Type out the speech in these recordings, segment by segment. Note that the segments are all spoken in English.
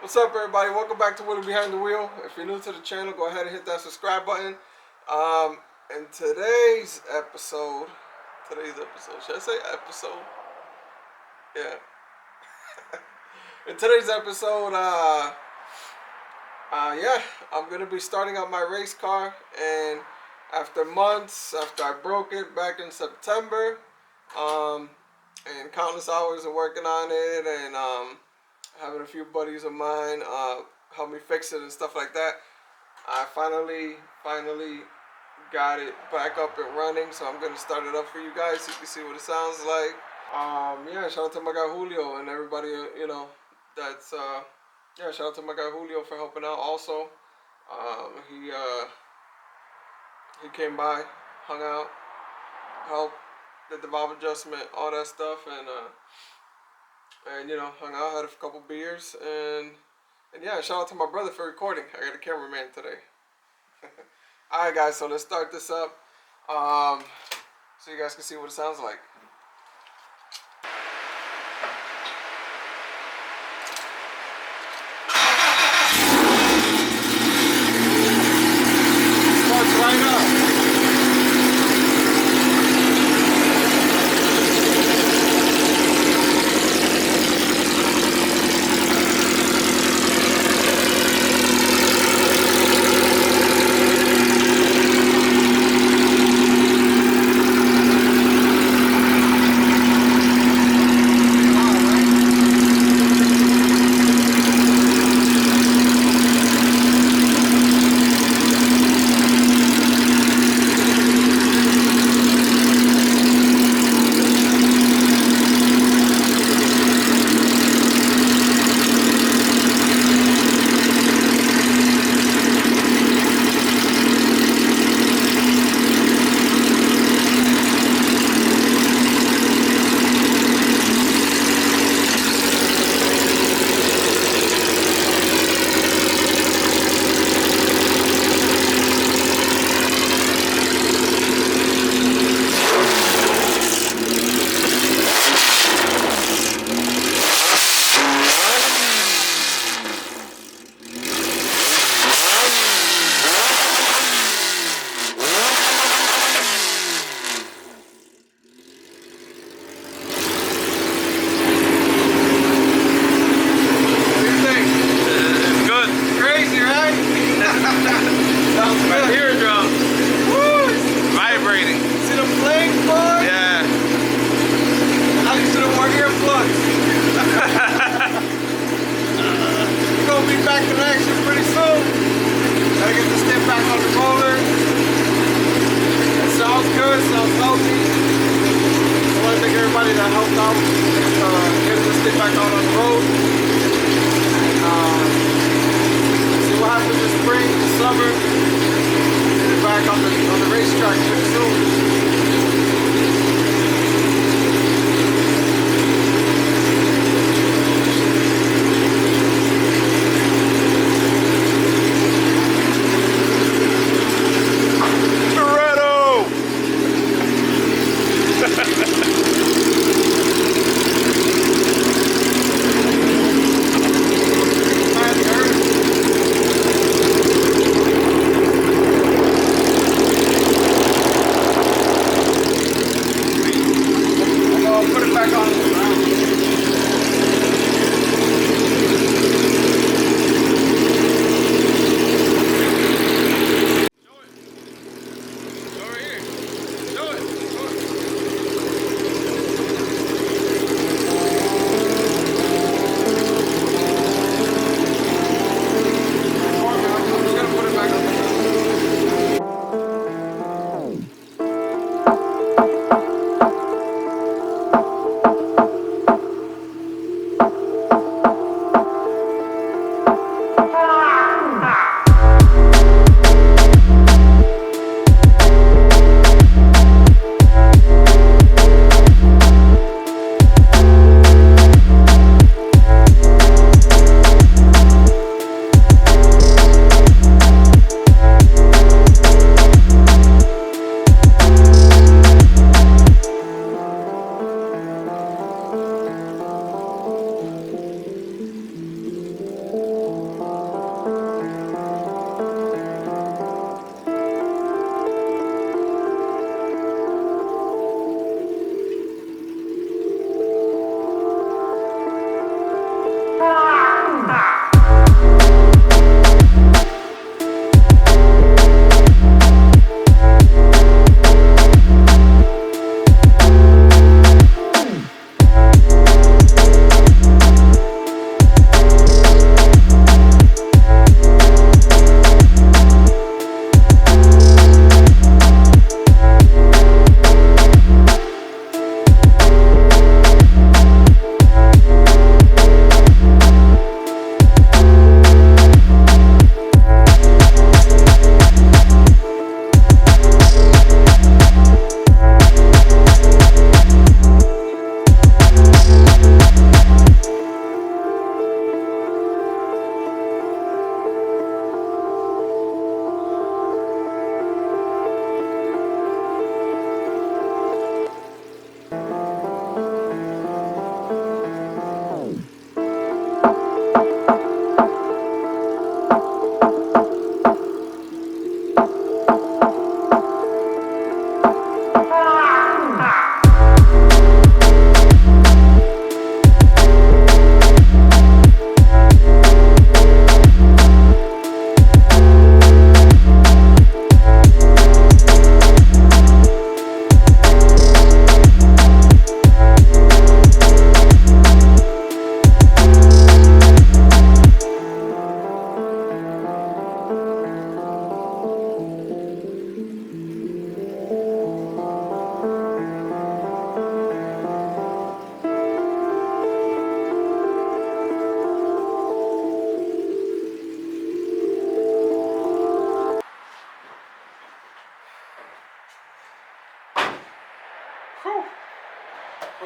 What's up, everybody? Welcome back to Willie Behind the Wheel. If you're new to the channel, go ahead and hit that subscribe button. In today's episode, should I say episode? Yeah. In today's episode, I'm gonna be starting up my race car, and after months, after I broke it back in September, and countless hours of working on it, and having a few buddies of mine help me fix it and stuff like that, I finally got it back up and running. So I'm gonna start it up for you guys so you can see what it sounds like. Shout out to my guy Julio and everybody, shout out to my guy Julio for helping out also. He came by, hung out, helped, did the valve adjustment, all that stuff, and hung out, had a couple beers, and yeah, shout out to my brother for recording. I got a cameraman today. Alright guys, so let's start this up, so you guys can see what it sounds like. Starts right up.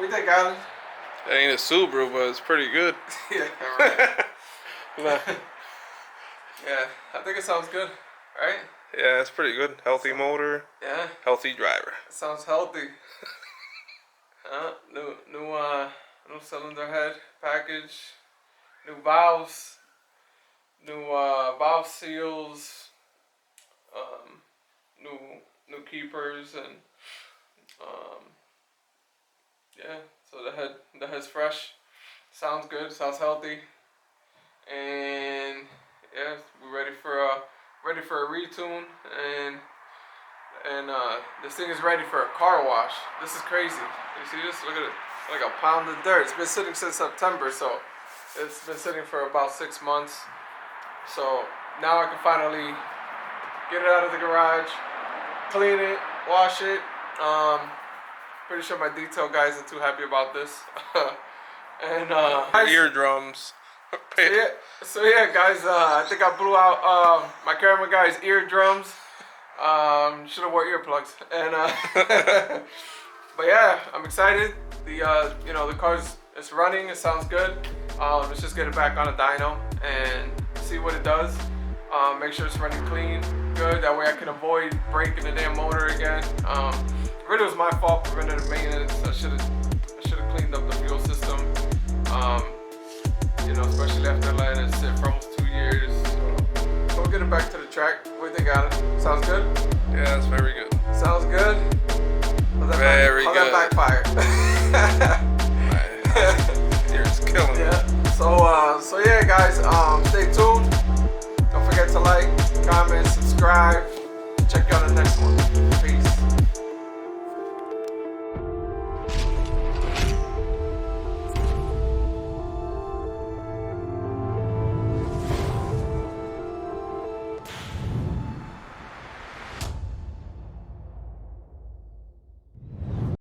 we think, Alan? It ain't a Subaru, but it's pretty good. Yeah, right. Yeah, I think it sounds good, right? Yeah, it's pretty good. Healthy motor. Yeah. Healthy driver. It sounds healthy. New cylinder head package, new valves, new valve seals, new keepers, and yeah. So the head's fresh. Sounds good. Sounds healthy. And yeah, we're ready for a retune, and this thing is ready for a car wash. This is crazy. You see this? Look at it. Like a pound of dirt. It's been sitting since September, so it's been sitting for about 6 months. So now I can finally get it out of the garage, clean it, wash it. Pretty sure my detail guy isn't too happy about this. And eardrums. So yeah, guys, I think I blew out my camera guy's eardrums. Should have wore earplugs. And but yeah, I'm excited. The car's it's running. It sounds good. Let's just get it back on a dyno and see what it does. Make sure it's running clean, good. That way I can avoid breaking the damn motor again. Really, it was my fault, preventative maintenance. I should have cleaned up the fuel system. Especially after letting it sit for almost 2 years. So we'll get it back to the track. What do you think, Alan? Sounds good? Yeah, it's very good. Sounds good? Very good. How that backfire? You're just killing me. Yeah. So yeah, guys, stay tuned. Don't forget to like, comment,